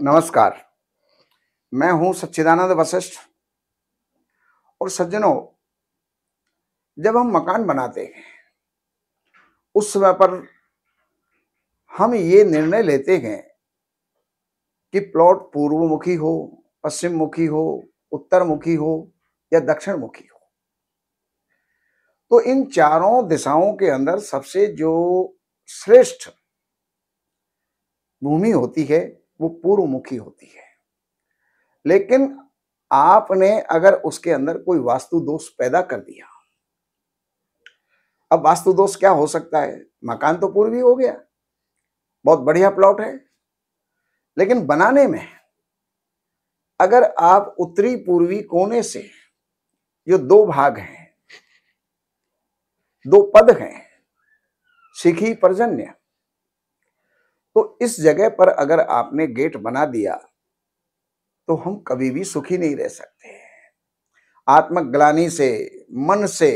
नमस्कार। मैं हूं सच्चिदानंद वशिष्ठ। और सज्जनों, जब हम मकान बनाते हैं उस समय पर हम ये निर्णय लेते हैं कि प्लॉट पूर्वमुखी हो, पश्चिम मुखी हो, उत्तर मुखी हो या दक्षिण मुखी हो। तो इन चारों दिशाओं के अंदर सबसे जो श्रेष्ठ भूमि होती है वो पूर्वमुखी होती है। लेकिन आपने अगर उसके अंदर कोई वास्तु दोष पैदा कर दिया, अब वास्तु दोष क्या हो सकता है? मकान तो पूर्वी हो गया, बहुत बढ़िया प्लॉट है, लेकिन बनाने में अगर आप उत्तरी पूर्वी कोने से जो दो भाग हैं, दो पद हैं, शिखी पर्जन्य, तो इस जगह पर अगर आपने गेट बना दिया तो हम कभी भी सुखी नहीं रह सकते। आत्मग्लानि से, मन से,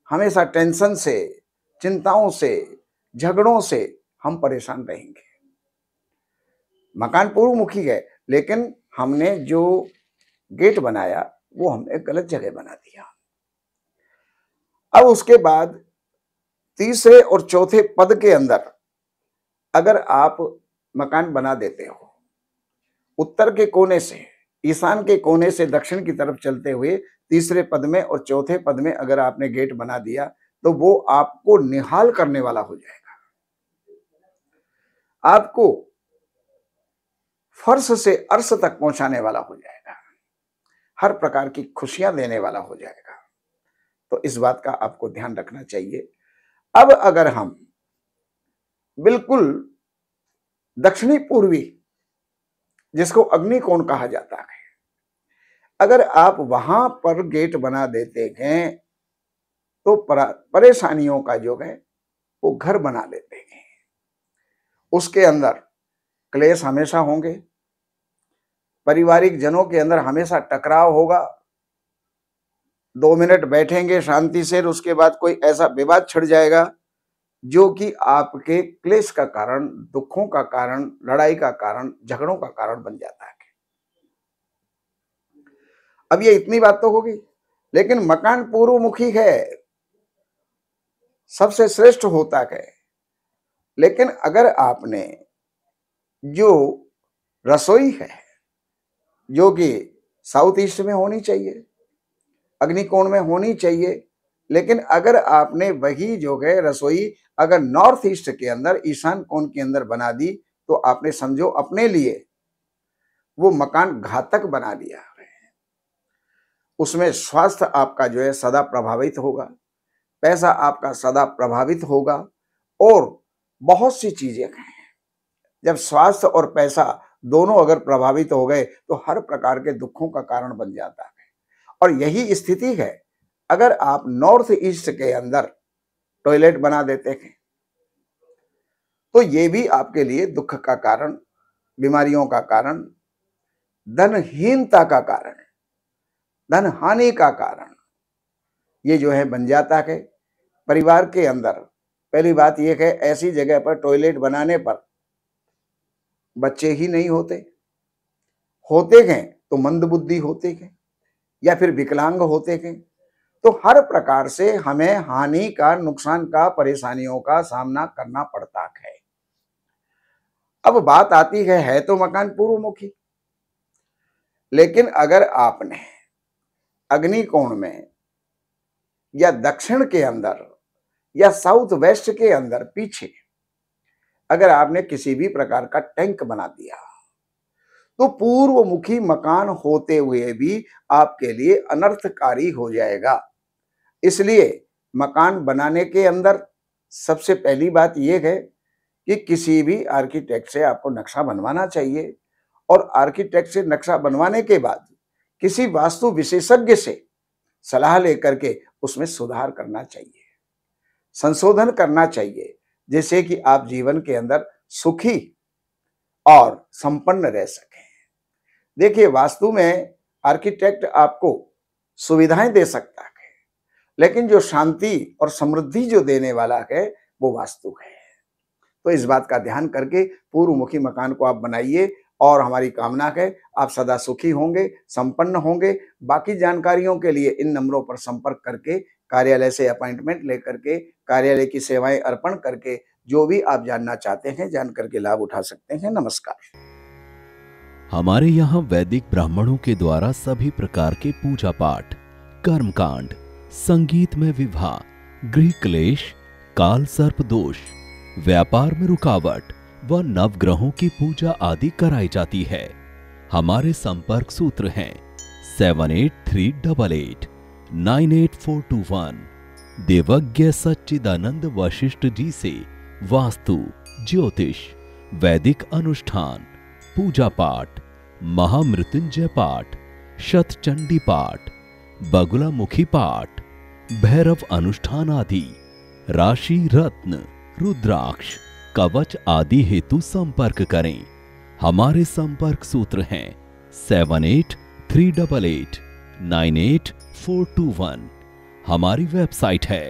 हमेशा टेंशन से, चिंताओं से, झगड़ों से हम परेशान रहेंगे। मकान पूर्वमुखी है, लेकिन हमने जो गेट बनाया वो हमने गलत जगह बना दिया। अब उसके बाद तीसरे और चौथे पद के अंदर अगर आप मकान बना देते हो, उत्तर के कोने से, ईशान के कोने से दक्षिण की तरफ चलते हुए तीसरे पद में और चौथे पद में अगर आपने गेट बना दिया तो वो आपको निहाल करने वाला हो जाएगा, आपको फर्श से अर्श तक पहुंचाने वाला हो जाएगा, हर प्रकार की खुशियां देने वाला हो जाएगा। तो इस बात का आपको ध्यान रखना चाहिए। अब अगर हम बिल्कुल दक्षिणी पूर्वी, जिसको अग्निकोण कहा जाता है, अगर आप वहां पर गेट बना देते हैं तो परेशानियों का जो है वो घर बना लेते हैं। उसके अंदर क्लेश हमेशा होंगे, पारिवारिक जनों के अंदर हमेशा टकराव होगा। 2 मिनट बैठेंगे शांति से, उसके बाद कोई ऐसा विवाद छिड़ जाएगा जो कि आपके क्लेश का कारण, दुखों का कारण, लड़ाई का कारण, झगड़ों का कारण बन जाता है। अब ये इतनी बात तो होगी, लेकिन मकान पूर्वमुखी है, सबसे श्रेष्ठ होता है। लेकिन अगर आपने जो रसोई है जो कि साउथ ईस्ट में होनी चाहिए, अग्निकोण में होनी चाहिए, लेकिन अगर आपने वही जो है रसोई अगर नॉर्थ ईस्ट के अंदर, ईशान कोण के अंदर बना दी, तो आपने समझो अपने लिए वो मकान घातक बना दिया है। उसमें स्वास्थ्य आपका जो है सदा प्रभावित होगा, पैसा आपका सदा प्रभावित होगा, और बहुत सी चीजें हैं। जब स्वास्थ्य और पैसा दोनों अगर प्रभावित हो गए तो हर प्रकार के दुखों का कारण बन जाता है। और यही स्थिति है अगर आप नॉर्थ ईस्ट के अंदर टॉयलेट बना देते हैं, तो ये भी आपके लिए दुख का कारण, बीमारियों का कारण, धनहीनता का कारण, धन हानि का कारण ये जो है बन जाता है। परिवार के अंदर पहली बात यह है, ऐसी जगह पर टॉयलेट बनाने पर बच्चे ही नहीं होते हैं तो मंदबुद्धि होते हैं या फिर विकलांग होते हैं। तो हर प्रकार से हमें हानि का, नुकसान का, परेशानियों का सामना करना पड़ता है। अब बात आती है तो मकान पूर्वमुखी, लेकिन अगर आपने अग्निकोण में या दक्षिण के अंदर या साउथ वेस्ट के अंदर पीछे अगर आपने किसी भी प्रकार का टैंक बना दिया तो पूर्वमुखी मकान होते हुए भी आपके लिए अनर्थकारी हो जाएगा। इसलिए मकान बनाने के अंदर सबसे पहली बात यह है कि किसी भी आर्किटेक्ट से आपको नक्शा बनवाना चाहिए, और आर्किटेक्ट से नक्शा बनवाने के बाद किसी वास्तु विशेषज्ञ से सलाह लेकर के उसमें सुधार करना चाहिए, संशोधन करना चाहिए, जिससे कि आप जीवन के अंदर सुखी और संपन्न रह सकें। देखिए, वास्तु में आर्किटेक्ट आपको सुविधाएं दे सकता है, लेकिन जो शांति और समृद्धि जो देने वाला है वो वास्तु है। तो इस बात का ध्यान करके पूर्वमुखी मकान को आप बनाइए, और हमारी कामना है आप सदा सुखी होंगे, संपन्न होंगे। बाकी जानकारियों के लिए इन नंबरों पर संपर्क करके, कार्यालय से अपॉइंटमेंट लेकर के, कार्यालय की सेवाएं अर्पण करके जो भी आप जानना चाहते हैं जान करके लाभ उठा सकते हैं। नमस्कार। हमारे यहाँ वैदिक ब्राह्मणों के द्वारा सभी प्रकार के पूजा पाठ, कर्मकांड, संगीत में विवाह, गृह क्लेश, काल सर्प दोष, व्यापार में रुकावट व नवग्रहों की पूजा आदि कराई जाती है। हमारे संपर्क सूत्र हैं 7838898421। देवज्ञ सच्चिदानंद वशिष्ठ जी से वास्तु, ज्योतिष, वैदिक अनुष्ठान, पूजा पाठ, महामृत्युंजय पाठ, शतचंडी पाठ, बगुलामुखी पाठ, भैरव अनुष्ठान आदि, राशि रत्न, रुद्राक्ष, कवच आदि हेतु संपर्क करें। हमारे संपर्क सूत्र हैं 7838898421। हमारी वेबसाइट है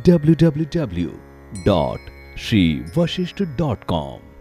www.shrivashishth.com।